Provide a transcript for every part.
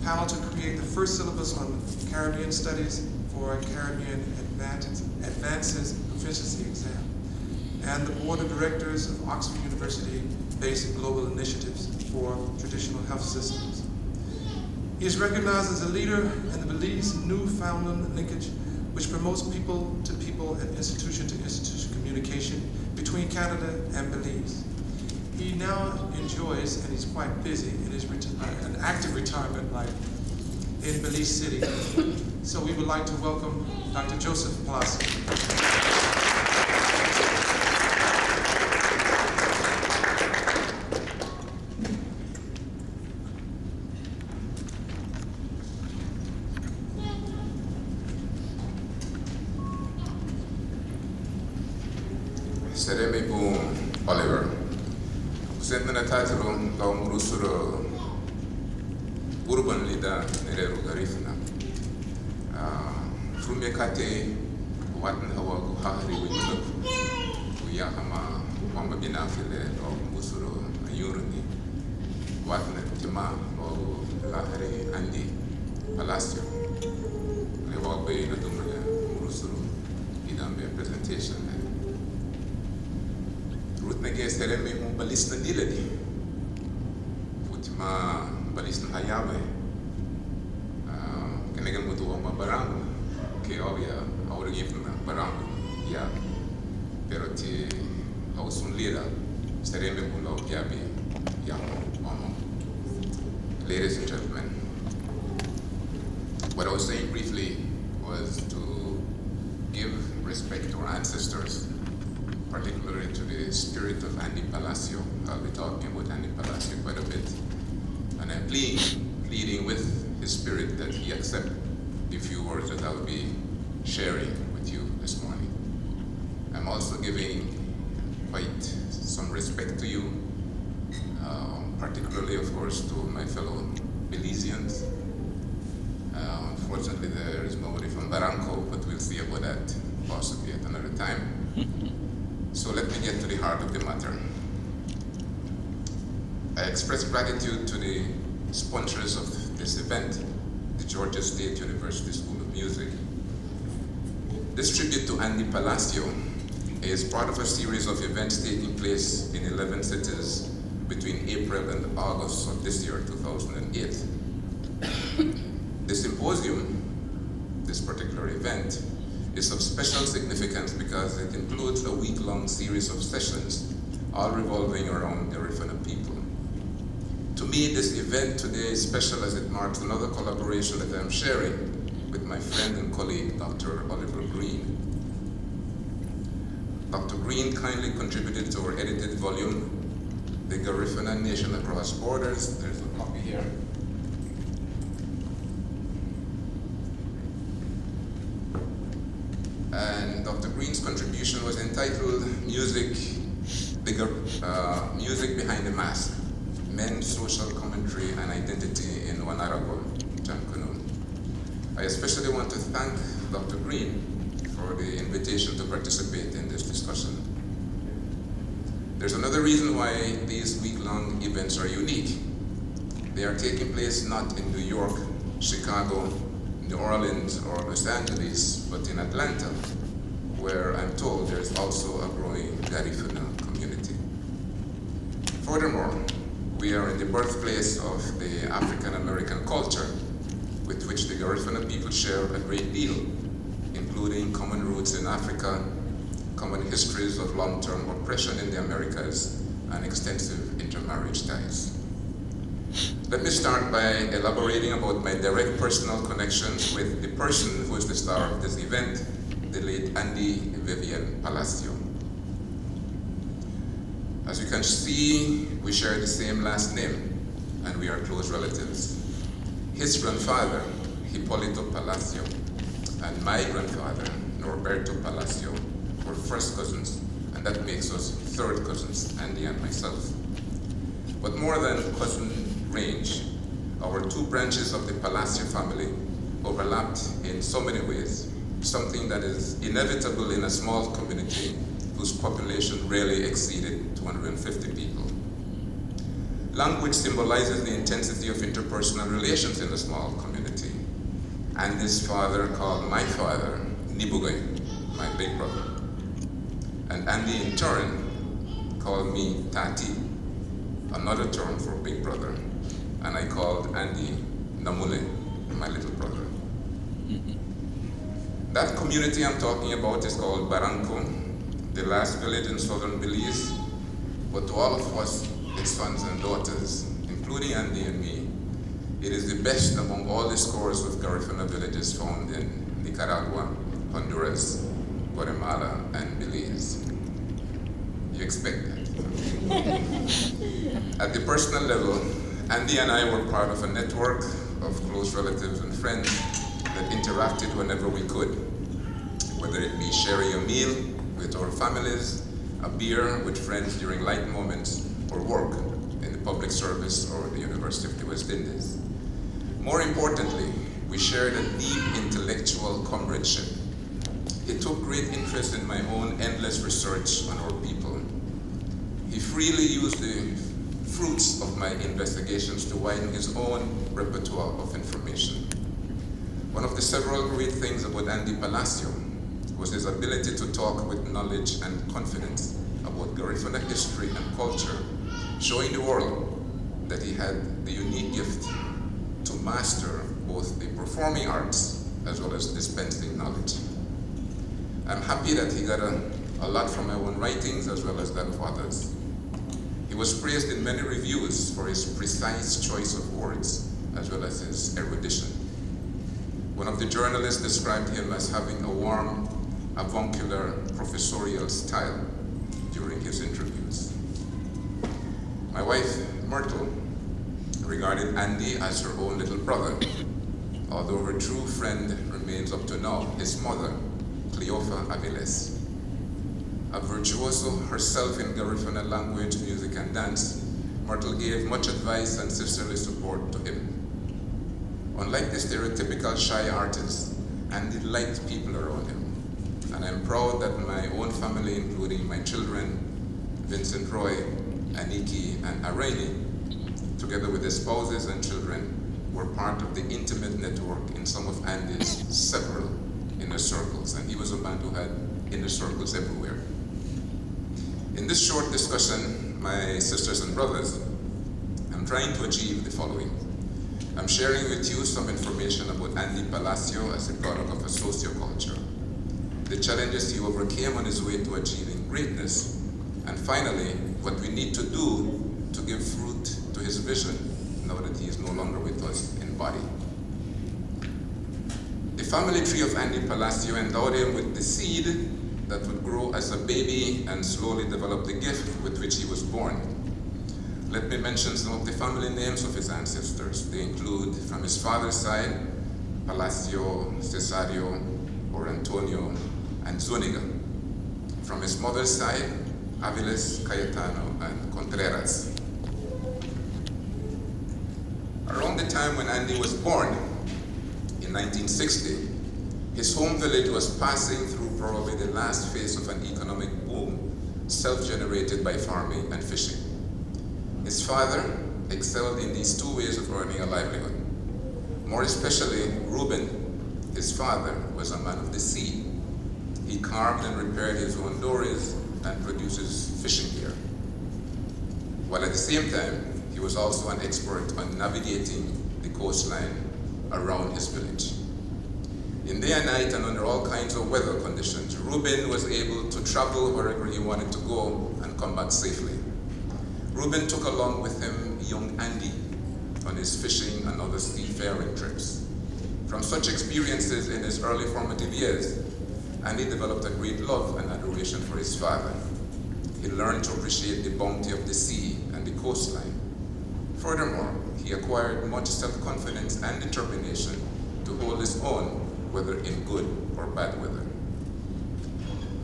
panel to create the first syllabus on Caribbean studies for Caribbean Advances Proficiency exam, and the board of directors of Oxford University Basic Global Initiatives for Traditional Health Systems. He is recognized as a leader in the Belize Newfoundland linkage, which promotes people-to-people and institution-to-institution communication between Canada and Belize. He now enjoys, and he's quite busy, in his an active retirement life in Belize City. So we would like to welcome Dr. Joseph Palacio. Seremi bu Oliver. Sentna tatro la umrusuro urban leader nereru Garifuna. Frume kate watan hawa GAHFU winyuk uya hama mamba binafile lo umrusuro ayurni watan tima lo GAHFU Andy Palacio. Le wabe na dumre umrusuro idambe presentation. Ruth nage seremi mu balis na diladi putima balis na hayabe kanega mutu ma barang ke obvia awre gifna barang ya pero ti hausun lira seremi mu lo yabi ya mama. Ladies and gentlemen, what I was saying briefly was to give respect to our ancestors, particularly to the spirit of Andy Palacio. I'll be talking about Andy Palacio quite a bit. And I'm pleading with his spirit that he accept the few words that I'll be sharing with you this morning. I'm also giving quite some respect to you, particularly, of course, to my fellow Belizeans. Unfortunately, there is nobody from Barranco, but we'll see about that possibly at another time. So let me get to the heart of the matter. I express gratitude to the sponsors of this event, the Georgia State University School of Music. This tribute to Andy Palacio is part of a series of events taking place in 11 cities between April and August of this year, 2008. The symposium, this particular event, is of special significance because it includes a week-long series of sessions, all revolving around Garifuna people. To me, this event today is special as it marks another collaboration that I'm sharing with my friend and colleague, Dr. Oliver Greene. Dr. Greene kindly contributed to our edited volume, The Garifuna Nation Across Borders. There's a copy here. And Dr. Greene's contribution was entitled Music Behind the Mask, Men's Social Commentary and Identity in Wanarabo, Jamkunu. I especially want to thank Dr. Greene for the invitation to participate in this discussion. There's another reason why these week-long events are unique. They are taking place not in New York, Chicago, New Orleans, or Los Angeles, but in Atlanta, where I'm told there's also a growing Garifuna community. Furthermore, we are in the birthplace of the African-American culture, with which the Garifuna people share a great deal, including common roots in Africa, common histories of long-term oppression in the Americas, and extensive intermarriage ties. Let me start by elaborating about my direct personal connections with the person who is the star of this event, the late Andy Palacio. As you can see, we share the same last name, and we are close relatives. His grandfather, Hipólito Palacio, and my grandfather, Norberto Palacio, were first cousins, and that makes us third cousins, Andy and myself. But more than cousin range, our two branches of the Palacio family overlapped in so many ways, something that is inevitable in a small community whose population rarely exceeded 250 people. Language symbolizes the intensity of interpersonal relations in a small community. Andy's father called my father Nibugay, my big brother. And Andy in turn called me Tati, another term for big brother. And I called Andy Namule, my little brother. That community I'm talking about is called Barranco, the last village in southern Belize. But to all of us, its sons and daughters, including Andy and me, it is the best among all the scores of Garifuna villages found in Nicaragua, Honduras, Guatemala, and Belize. You expect that. At the personal level, Andy and I were part of a network of close relatives and friends that interacted whenever we could, whether it be sharing a meal with our families, a beer with friends during light moments, or work in the public service or the University of the West Indies. More importantly, we shared a deep intellectual comradeship. He took great interest in my own endless research on our people. He freely used the fruits of my investigations to widen his own repertoire of information. One of the several great things about Andy Palacio was his ability to talk with knowledge and confidence about Garifuna history and culture, showing the world that he had the unique gift to master both the performing arts as well as dispensing knowledge. I'm happy that he got a lot from my own writings as well as that of others. He was praised in many reviews for his precise choice of words as well as his erudition. One of the journalists described him as having a warm, avuncular, professorial style during his interviews. My wife, Myrtle, regarded Andy as her own little brother, although her true friend remains up to now his mother, Cleofa Aviles. A virtuoso herself in Garifuna language, music, and dance, Myrtle gave much advice and sisterly support to him. Unlike the stereotypical shy artist, Andy liked people around him. And I'm proud that my own family, including my children, Vincent Roy, Aniki, and Araini, together with their spouses and children, were part of the intimate network in some of Andy's several inner circles. And he was a man who had inner circles everywhere. In this short discussion, my sisters and brothers, I'm trying to achieve the following. I'm sharing with you some information about Andy Palacio as a product of a socioculture, the challenges he overcame on his way to achieving greatness, and finally, what we need to do to give fruit to his vision now that he is no longer with us in body. The family tree of Andy Palacio endowed him with the seed that would grow as a baby and slowly develop the gift with which he was born. Let me mention some of the family names of his ancestors. They include, from his father's side, Palacio, Cesario, or Antonio, and Zuniga. From his mother's side, Aviles, Cayetano, and Contreras. Around the time when Andy was born, in 1960, his home village was passing through probably the last phase of an economic boom, self-generated by farming and fishing. His father excelled in these two ways of earning a livelihood. More especially, Reuben, his father, was a man of the sea. He carved and repaired his own dories and produces fishing gear. While at the same time, he was also an expert on navigating the coastline around his village. In day and night and under all kinds of weather conditions, Reuben was able to travel wherever he wanted to go and come back safely. Reuben took along with him young Andy on his fishing and other seafaring trips. From such experiences in his early formative years, Andy developed a great love and adoration for his father. He learned to appreciate the bounty of the sea and the coastline. Furthermore, he acquired much self-confidence and determination to hold his own, whether in good or bad weather.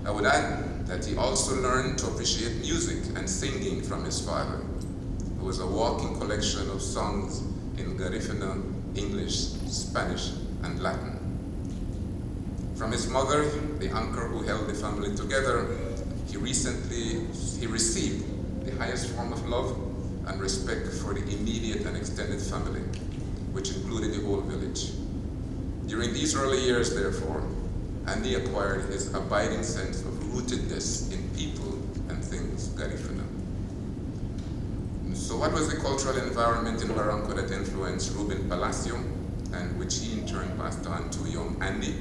I would add that he also learned to appreciate music and singing from his father, who was a walking collection of songs in Garifuna, English, Spanish, and Latin. From his mother, the anchor who held the family together, he received the highest form of love and respect for the immediate and extended family, which included the whole village. During these early years, therefore, Andy acquired his abiding sense of rootedness in people and things, Garifuna. So what was the cultural environment in Barranco that influenced Ruben Palacio, and which he in turn passed on to young Andy?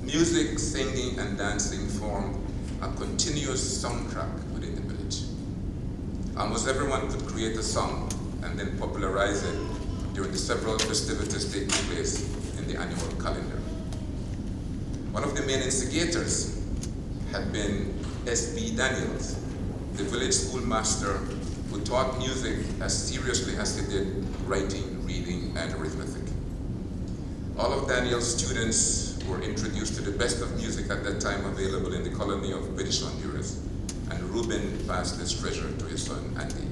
Music, singing, and dancing formed a continuous soundtrack within the village. Almost everyone could create a song and then popularize it during the several festivities taking place in the annual calendar. One of the main instigators had been S.B. Daniels, the village schoolmaster who taught music as seriously as he did writing, reading, and arithmetic. All of Daniel's students were introduced to the best of music at that time available in the colony of British Honduras, and Ruben passed this treasure to his son, Andy.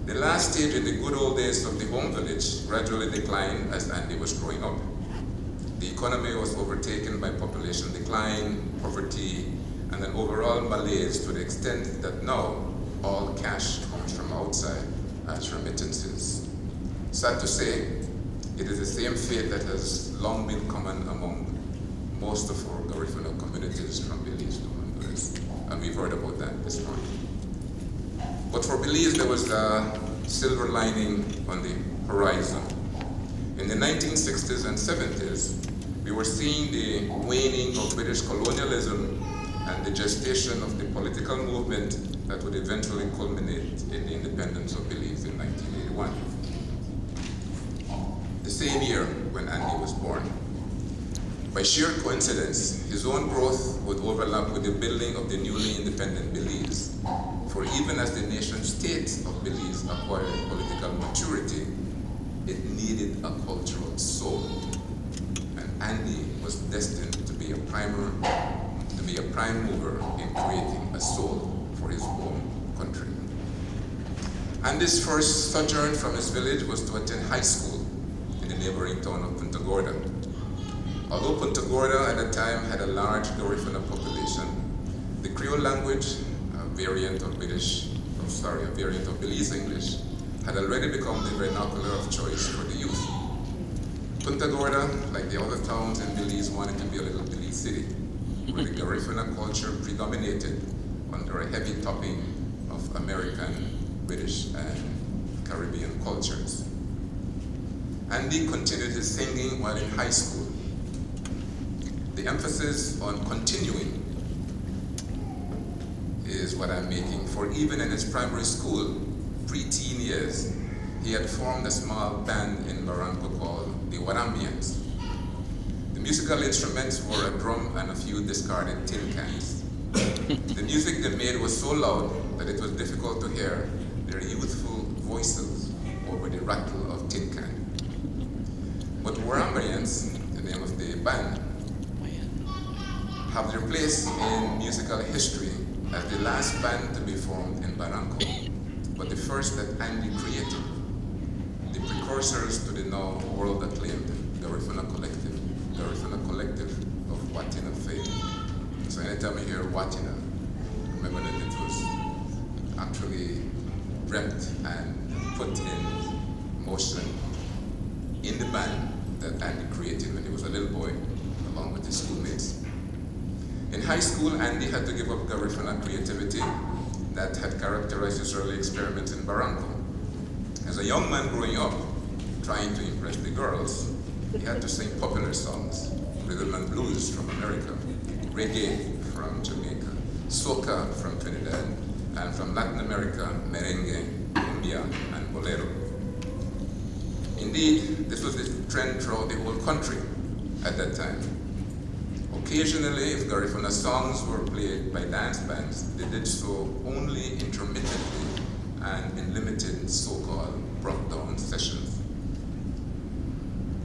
The last stage in the good old days of the home village gradually declined as Andy was growing up. The economy was overtaken by population decline, poverty, and an overall malaise to the extent that now all cash comes from outside as remittances. Sad to say, it is the same fate that has long been common among most of our Garifuna communities from Belize to Honduras, and we've heard about that this morning. But for Belize, there was a silver lining on the horizon. In the 1960s and 70s, we were seeing the waning of British colonialism and the gestation of the political movement that would eventually culminate in the independence of Belize in 1981. The same year when Andy was born. By sheer coincidence, his own growth would overlap with the building of the newly independent Belize. For even as the nation state of Belize acquired political maturity, it needed a cultural soul. And Andy was destined to be a prime mover in creating a soul for his home country. Andy's first sojourn from his village was to attend high school in the neighboring town of Punta Gorda. Although Punta Gorda at the time had a large Garifuna population, the Creole language, a variant of Belize English, had already become the vernacular of choice for the youth. Punta Gorda, like the other towns in Belize, wanted to be a little Belize city, where the Garifuna culture predominated under a heavy topping of American, British, and Caribbean cultures. Andy continued his singing while in high school. The emphasis on continuing is what I'm making, for even in his primary school, pre-teen years, he had formed a small band in Barranco called the Warambians. The musical instruments were a drum and a few discarded tin cans. The music they made was so loud that it was difficult to hear their youthful voices over the rattle of tin can. But Warambians, the name of the band, have their place in musical history as the last band to be formed in Barranco, but the first that Andy created, the precursors to the now world-acclaimed Garifuna Collective of Watina fame. So anytime I hear Watina, remember that it was actually dreamt and put in motion in the band that Andy created when he was a little boy, along with his schoolmates. In high school, Andy had to give up Garifuna creativity that had characterized his early experiments in Barranco. As a young man growing up, trying to impress the girls, he had to sing popular songs, rhythm and blues from America, reggae from Jamaica, soca from Trinidad, and from Latin America, merengue, cumbia, and bolero. Indeed, this was the trend throughout the whole country at that time. Occasionally, if Garifuna songs were played by dance bands, they did so only intermittently and in limited so-called brought-down sessions.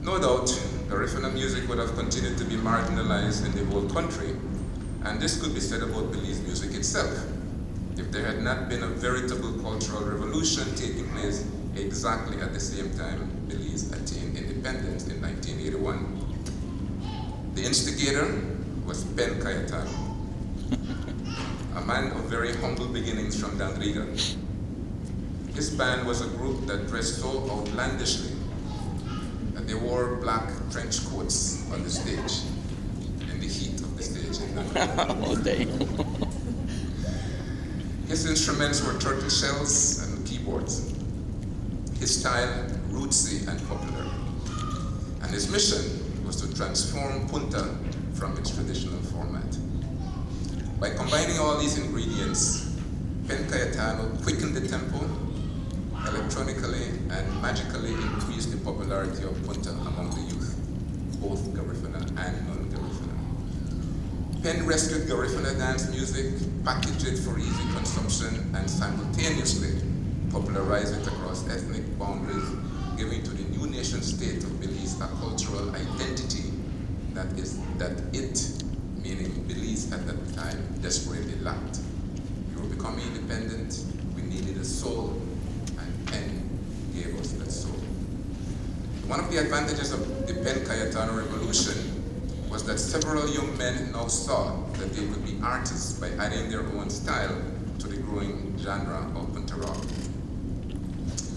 No doubt, Garifuna music would have continued to be marginalized in the whole country, and this could be said about Belize music itself, if there had not been a veritable cultural revolution taking place exactly at the same time Belize attained independence in 1981. The instigator was Ben Cayetano, a man of very humble beginnings from Dandriga. His band was a group that dressed so outlandishly that they wore black trench coats on the stage, in the heat of the stage. Oh, damn. His instruments were turtle shells and keyboards. His style, rootsy and popular. And his mission was to transform punta from its traditional format. By combining all these ingredients, Pen Cayetano quickened the tempo, electronically and magically increased the popularity of punta among the youth, both Garifuna and non-Garifuna. Pen rescued Garifuna dance music, packaged it for easy consumption, and simultaneously popularized it across ethnic boundaries, giving to the new nation state of Belize a cultural identity that it, meaning Belize at that time, desperately lacked. We were becoming independent, we needed a soul, and Pen gave us that soul. One of the advantages of the Pen Cayetano revolution was that several young men now saw that they could be artists by adding their own style to the growing genre of punta rock.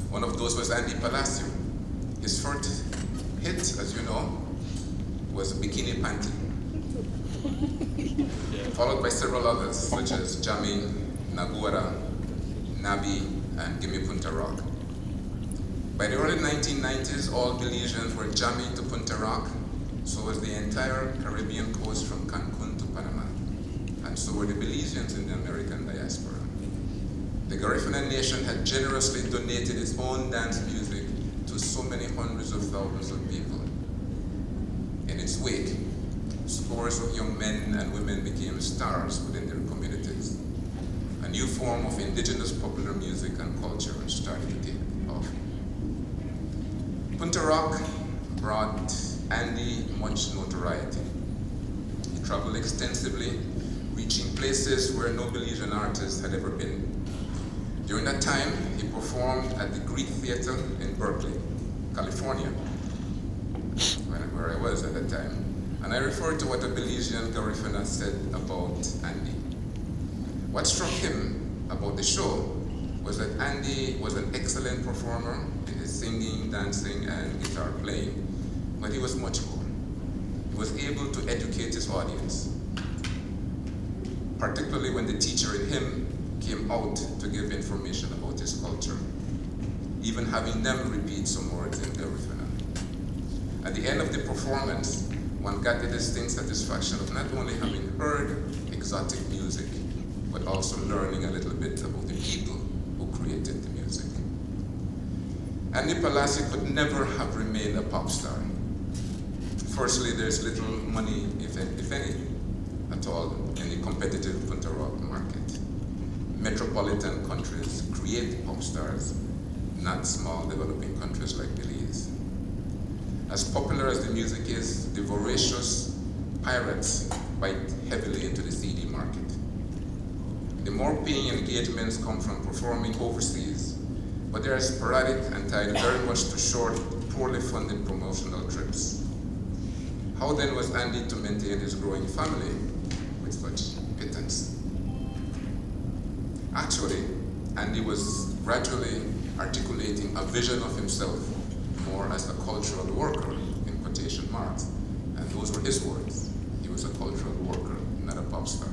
One of those was Andy Palacio. His first hit, as you know, was Bikini Panty, followed by several others, such as Jamming, Nagora, Nabi, and Gimme Punta Rock. By the early 1990s, all Belizeans were jamming to punta rock, so was the entire Caribbean coast from Cancun to Panama, and so were the Belizeans in the American diaspora. The Garifuna nation had generously donated its own dance music to so many hundreds of thousands of people. In its wake, scores of young men and women became stars within their communities. A new form of indigenous popular music and culture started to take off. Punta Rock brought Andy much notoriety. He traveled extensively, reaching places where no Belizean artist had ever been. During that time, he performed at the Greek Theater in Berkeley, California, where I was at that time. And I referred to what a Belizean Garifuna said about Andy. What struck him about the show was that Andy was an excellent performer in his singing, dancing, and guitar playing, but he was much more. He was able to educate his audience, particularly when the teacher in him came out to give information about his culture, even having them repeat some words in Garifuna. At the end of the performance, one got the distinct satisfaction of not only having heard exotic music, but also learning a little bit about the people who created the music. Andy Palacio could never have remained a pop star. Firstly, there's little money, if any, at all in the competitive punta rock market. Metropolitan countries create pop stars, not small developing countries like Belize. As popular as the music is, the voracious pirates bite heavily into the CD market. The more paying engagements come from performing overseas, but they are sporadic and tied very much to short, poorly funded promotional trips. How then was Andy to maintain his growing family with such pittance? Actually, Andy was gradually articulating a vision of himself more as a cultural worker, in quotation marks, and those were his words. He was a cultural worker, not a pop star.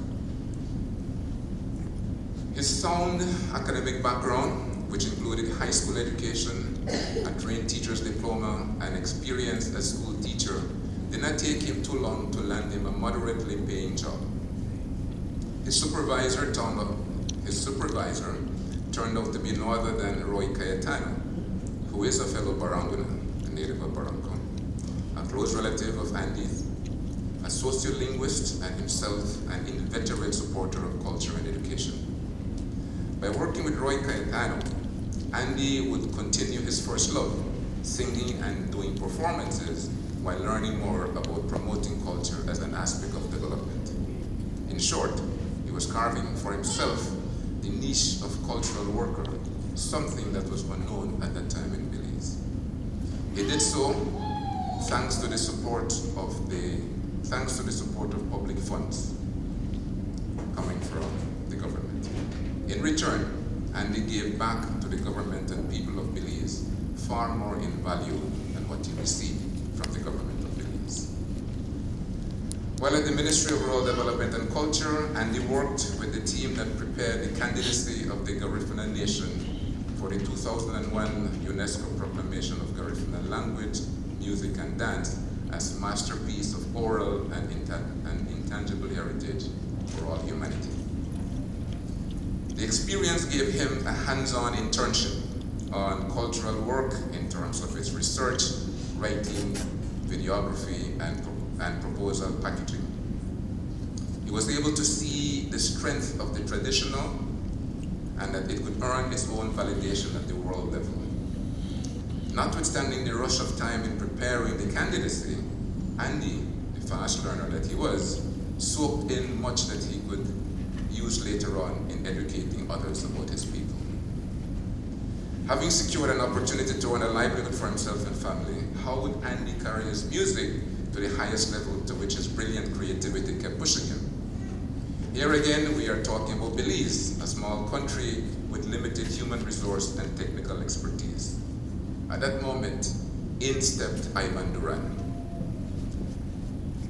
His sound academic background, which included high school education, a trained teacher's diploma, and experience as school teacher, did not take him too long to land him a moderately paying job. His supervisor turned out to be no other than Roy Cayetano, who is a fellow Baranguna, a native of Barangco, a close relative of Andy's, a sociolinguist and himself an inveterate supporter of culture and education. By working with Roy Cayetano, Andy would continue his first love, singing and doing performances while learning more about promoting culture as an aspect of development. In short, he was carving for himself the niche of cultural worker, something that was unknown at that time in Belize. He did so thanks to the support of public funds coming from the government. In return, Andy gave back to the government and people of Belize far more in value than what he received from the government of Belize. While at the Ministry of Rural Development and Culture, Andy worked with the team that prepared the candidacy of the Garifuna Nation for the 2001 UNESCO Proclamation of Garifuna Language, Music and Dance as masterpiece of oral and intangible heritage for all humanity. The experience gave him a hands-on internship on cultural work in terms of its research, writing, videography, and proposal packaging. He was able to see the strength of the traditional and that it could earn its own validation at the world level. Notwithstanding the rush of time in preparing the candidacy, Andy, the fast learner that he was, soaked in much that he could use later on in educating others about his people. Having secured an opportunity to earn a livelihood for himself and family, how would Andy carry his music to the highest level to which his brilliant creativity kept pushing him? Here again, we are talking about Belize, a small country with limited human resource and technical expertise. At that moment, in stepped Ivan Duran.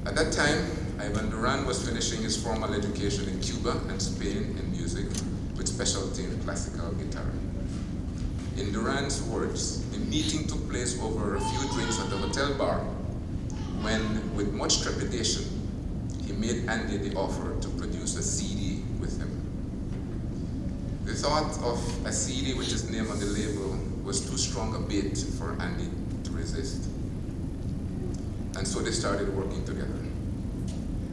At that time, Ivan Duran was finishing his formal education in Cuba and Spain in music with specialty in classical guitar. In Duran's words, the meeting took place over a few drinks at the hotel bar when, with much trepidation, he made Andy the offer to produce a CD with him. The thought of a CD with his name on the label was too strong a bait for Andy to resist. And so they started working together.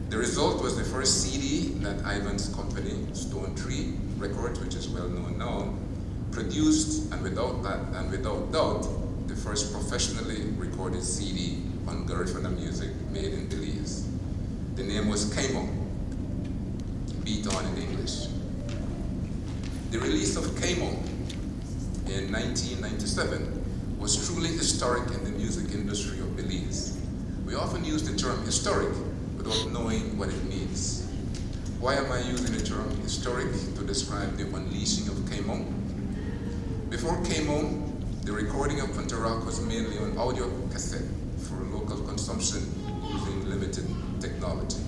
The result was the first CD that Ivan's company, Stone Tree Records, which is well known now, produced, and without doubt, the first professionally recorded CD on Garifuna music made in Belize. The name was Kaimo, beat on in English. The release of Kaimo in 1997 was truly historic in the music industry of Belize. We often use the term historic without knowing what it means. Why am I using the term historic to describe the unleashing of Kaimo? Before Kaimo, the recording of Punta Rock was mainly on audio cassette for local consumption using limited technology.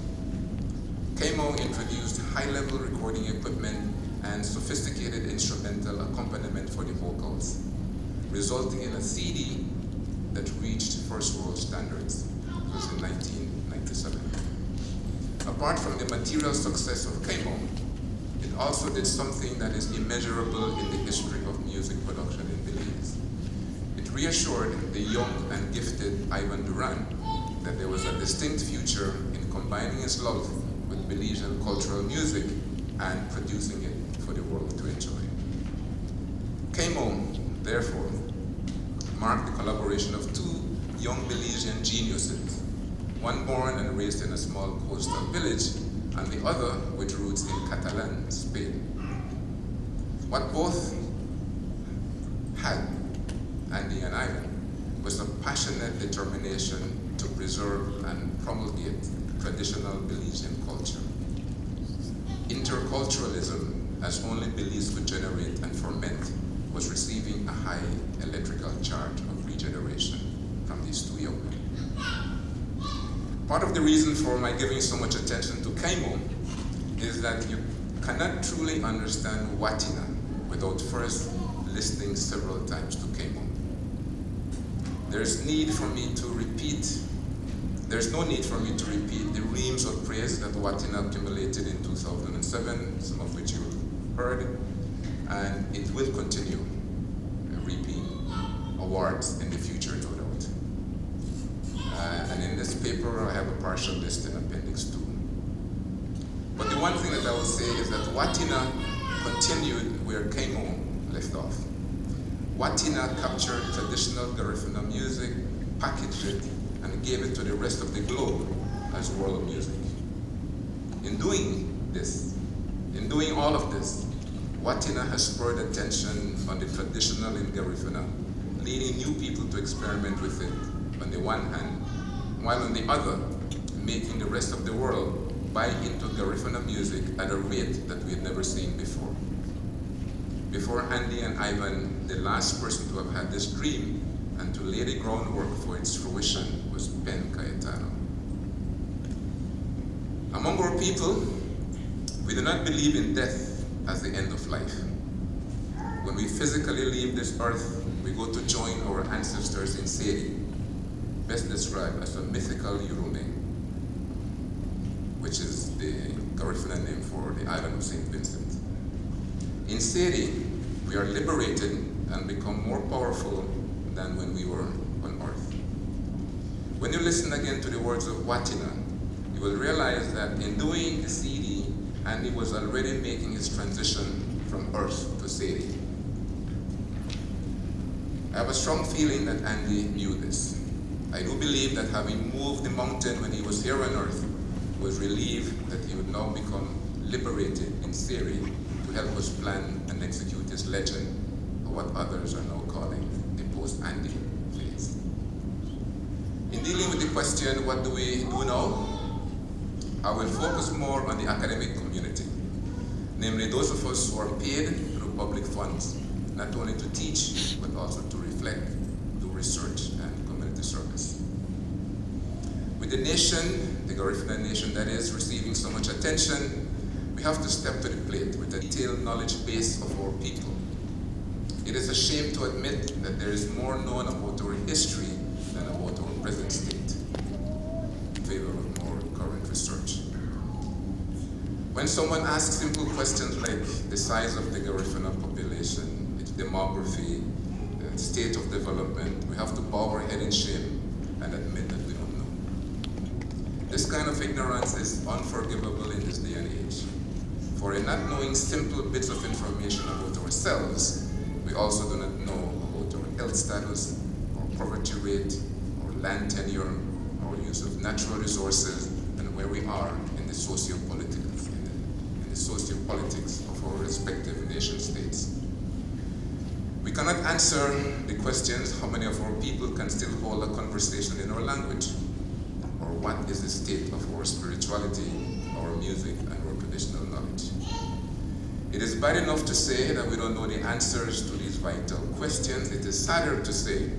Kaimo introduced high-level recording equipment and sophisticated instrumental accompaniment for the vocals, resulting in a CD that reached first world standards. It was in 1997. Apart from the material success of Kaimo, it also did something that is immeasurable in the history of music production in Belize. It reassured the young and gifted Ivan Duran that there was a distinct future in combining his love with Belizean cultural music and producing it for the world to enjoy. Kaimo, therefore, marked the collaboration of two young Belizean geniuses, one born and raised in a small coastal village, and the other with roots in Catalan, Spain. What both had, Andy and Ivan, was a passionate determination to preserve and promulgate traditional Belizean culture. Interculturalism, as only Belize could generate and ferment, was receiving a high electrical charge of regeneration from these two young men. Part of the reason for my giving so much attention to Kaimo is that you cannot truly understand Watina without first listening several times to Kaimo. There's no need for me to repeat the reams of praise that Watina accumulated in 2007, some of which you heard, and it will continue reaping awards in the future, no doubt. And in this paper, I have a partial list in Appendix 2. But the one thing that I would say is that Watina continued where Kaimo left off. Watina captured traditional Garifuna music, packaged it, and gave it to the rest of the globe as world music. In doing all of this, Watina has spurred attention on the traditional in Garifuna, leading new people to experiment with it on the one hand, while on the other, making the rest of the world buy into Garifuna music at a rate that we had never seen before. Before Andy and Ivan, the last person to have had this dream and to lay the groundwork for its fruition was Ben Cayetano. Among our people, we do not believe in death as the end of life. When we physically leave this earth, we go to join our ancestors in Seri, best described as a mythical Yurume, which is the Garifuna name for the island of St. Vincent. In Seri, we are liberated and become more powerful than when we were on earth. When you listen again to the words of Watina, you will realize that in doing the CD, Andy was already making his transition from earth to Seri. I have a strong feeling that Andy knew this. I do believe that having moved the mountain when he was here on earth, he was relieved that he would now become liberated in Seri to help us plan and execute his legend, or what others are now calling the post-Andy phase. In dealing with the question, what do we do now? I will focus more on the academic community, namely those of us who are paid through public funds, not only to teach, but also to reflect, do research, and community service. With the nation, the Garifuna nation that is receiving so much attention, we have to step to the plate with a detailed knowledge base of our people. It is a shame to admit that there is more known about our history than about our present state, in favor of more current research. When someone asks simple questions like the size of the Garifuna population, its demography, the state of development, we have to bow our head in shame and admit that we don't know. This kind of ignorance is unforgivable in this day and age. For in not knowing simple bits of information about ourselves, we also do not know about our health status, our poverty rate, our land tenure, our use of natural resources, and where we are in the socio-politics of our respective nation states. We cannot answer the questions how many of our people can still hold a conversation in our language, or what is the state of our spirituality, our music, and our traditional knowledge. It is bad enough to say that we don't know the answers to these vital questions. It is sadder to say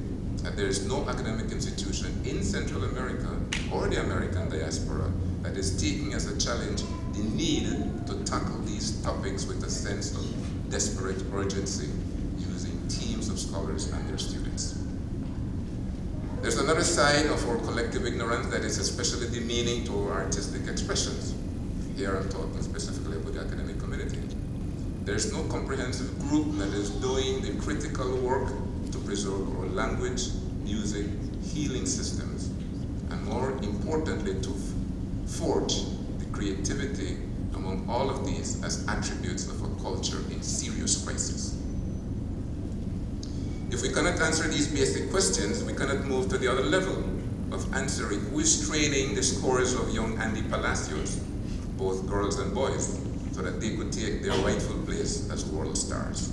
that there is no academic institution in Central America or the American diaspora that is taking as a challenge the need to tackle these topics with a sense of desperate urgency, using teams of scholars and their students. There's another side of our collective ignorance that is especially demeaning to our artistic expressions. Here I'm talking specifically about the academic community. There's no comprehensive group that is doing the critical work to preserve our language, music, healing systems, and more importantly, to forge the creativity among all of these as attributes of a culture in serious crisis. If we cannot answer these basic questions, we cannot move to the other level of answering who is training the scores of young Andy Palacios, both girls and boys, so that they could take their rightful place as world stars.